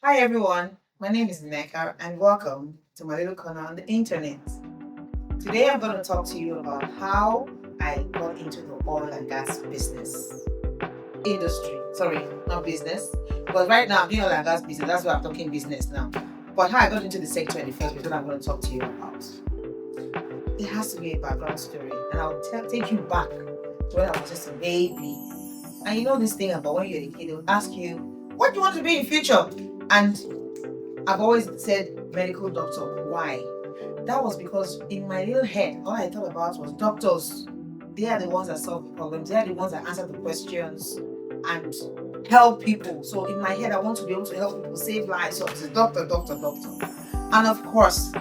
Hi everyone, my name is Nneka and welcome to my little corner on the internet. Today I'm going to talk to you about how I got into the oil and gas business industry. Sorry, not business. Because right now I'm doing oil and gas business, that's why I'm talking business now. But how I got into the sector in the first place, what I'm going to talk to you about. It has to be a background story, and take you back to when I was just a baby. And you know this thing about when you're a kid, they would ask you, what do you want to be in future? And I've always said medical doctor. Why? That was because in my little head, all I thought about was doctors. They are the ones that solve the problems. They are the ones that answer the questions and help people. So in my head, I want to be able to help people save lives. So it's a doctor, doctor, doctor. And of course,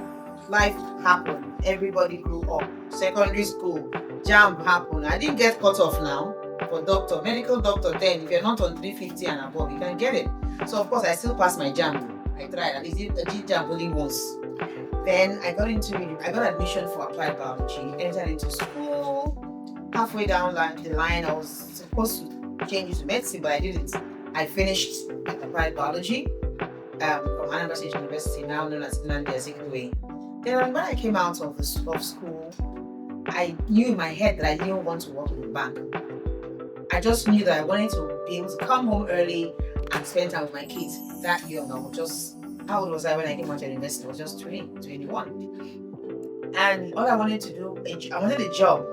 life happened. Everybody grew up. Secondary school, jam happened. I didn't get cut off now for doctor, medical doctor. Then, if you're not on 350 and above, you can get it. So of course, I still passed my jam. I tried. At least I did jam only once. Then I got admission for applied biology, entered into school. Halfway down the line, I was supposed to change to medicine, but I didn't. I finished with applied biology from Anambra State University, now known as Nnamdi Azikiwe. Then when I came out of school, I knew in my head that I didn't want to work in the bank. I just knew that I wanted to be able to come home early and spend time with my kids. That young, I was just, how old was I when I came out of university? I was just 20, 21. And all I wanted to do, I wanted a job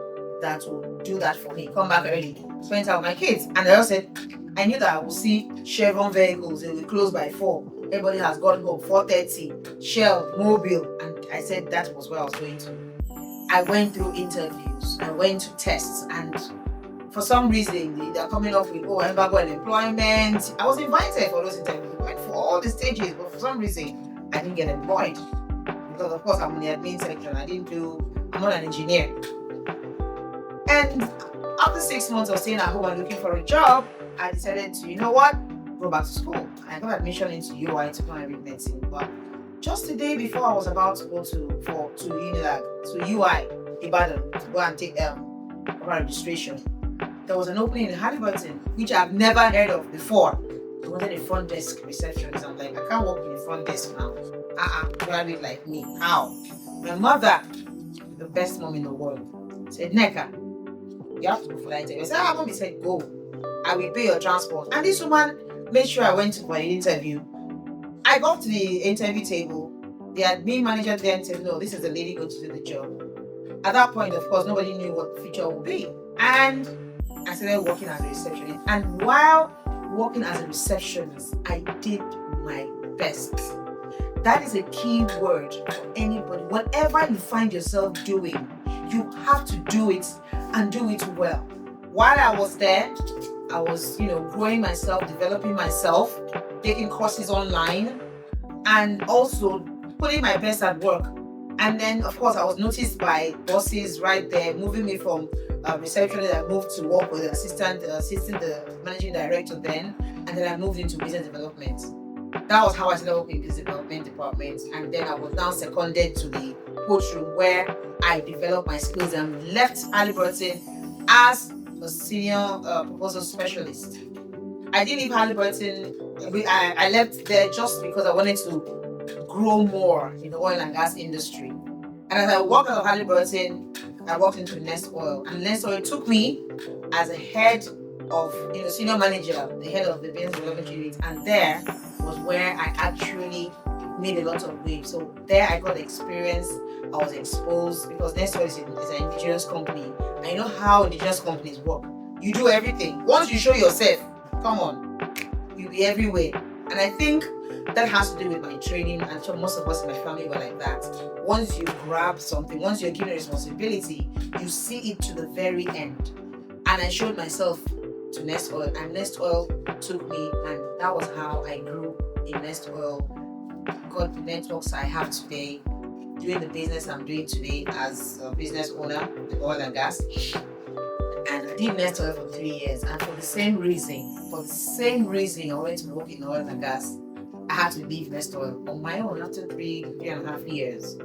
that would do that for me. Come back early, spend time with my kids. And I also said, I knew that I would see Chevron vehicles, they will close by 4. Everybody has gone home, 4:30, Shell, Mobile. And I said that was where I was going to. I went through interviews, I went to tests, and for some reason, they're coming up with, embargo on employment. I was invited for those interviews. I went for all the stages, but for some reason, I didn't get employed. Because, of course, I'm in the admin section. I'm not an engineer. And after 6 months of staying at home and looking for a job, I decided to, you know what, go back to school. I got admission into UI to come and read medicine. But just the day before I was about to go to Unilag, to UI, Ibadan, to go and take registration, there was an opening in Halliburton, which I've never heard of before. They wanted a front desk receptionist. I'm like, I can't work in the front desk now. Graduate like me. How? My mother, the best mom in the world, said, Nneka, you have to go for that interview. I said, mommy said, go. I will pay your transport. And this woman made sure I went for an interview. I got to the interview table. The admin manager then said, no, this is the lady going to do the job. At that point, of course, nobody knew what the future would be. And I started working as a receptionist. And while working as a receptionist, I did my best. That is a key word for anybody. Whatever you find yourself doing, you have to do it and do it well. While I was there, I was, growing myself, developing myself, taking courses online, and also putting my best at work. And then, of course, I was noticed by bosses right there, moving me from receptionist. I moved to work with assisting the managing director then, and then I moved into business development. That was how I started working in business development department. And then I was now seconded to the courtroom where I developed my skills and left Halliburton as a senior proposal specialist. I didn't leave Halliburton. I left there just because I wanted to grow more in the oil and gas industry. And as I worked out of Halliburton, I walked into Nest Oil. And Nest Oil took me as a head of, senior manager, the head of the business development unit. And there was where I actually made a lot of waves. So there I got experience. I was exposed because Nest Oil is an indigenous company. And you know how indigenous companies work. You do everything. Once you show yourself, come on, you'll be everywhere. And I think that has to do with my training, and so most of us in my family were like that. Once you grab something, once you're given a responsibility, you see it to the very end. And I showed myself to Nest Oil, and Nest Oil took me, and that was how I grew in Nest Oil, got the networks I have today, doing the business I'm doing today as a business owner with oil and gas. And I did Nest Oil for 3 years, and for the same reason I went to work in oil and gas. I had to leave Nest Oil on my own after 3.5 years.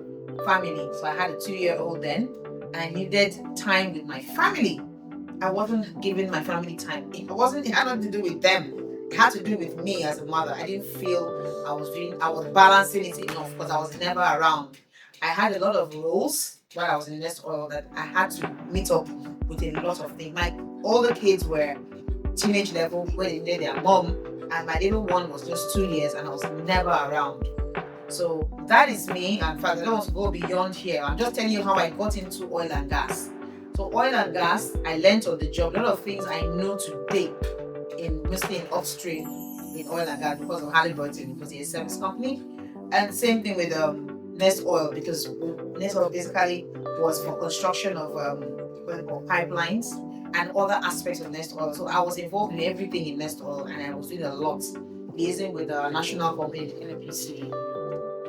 Family. So I had a 2-year-old then, and I needed time with my family. I wasn't giving my family time. It had nothing to do with them. it had to do with me as a mother. I didn't feel I was balancing it enough because I was never around. I had a lot of roles while I was in Nest Oil that I had to meet up with a lot of things. Like all the kids were teenage level when they needed their mom, and my little one was just 2 years and I was never around. So that is me. And in fact, I don't want to go beyond here. I'm just telling you how I got into oil and gas. So oil and gas, I learned on the job. A lot of things I know today, mostly in upstream in oil and gas because of Halliburton, because it's a service company. And same thing with Nest Oil, because Nest Oil basically was for construction of pipelines and other aspects of Nest Oil. So I was involved in everything in Nest Oil, and I was doing a lot, liaising with the national company, NPC,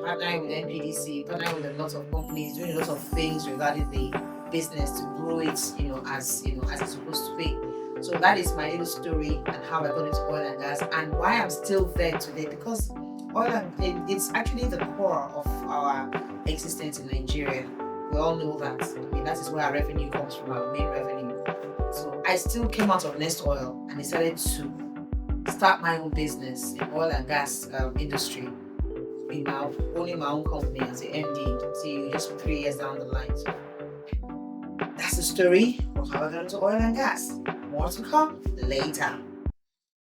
partnering with NPDC, partnering with a lot of companies, doing a lot of things regarding the business to grow it, as it's supposed to be. So that is my little story and how I got into oil and gas and why I'm still there today, because it's actually the core of our existence in Nigeria. We all know that. I mean, that is where our revenue comes from, our main revenue. So I still came out of Nest Oil and decided to start my own business in oil and gas industry. Owning my own company as an MD, CEO, just 3 years down the line. So that's the story of how I got into oil and gas. More to come later.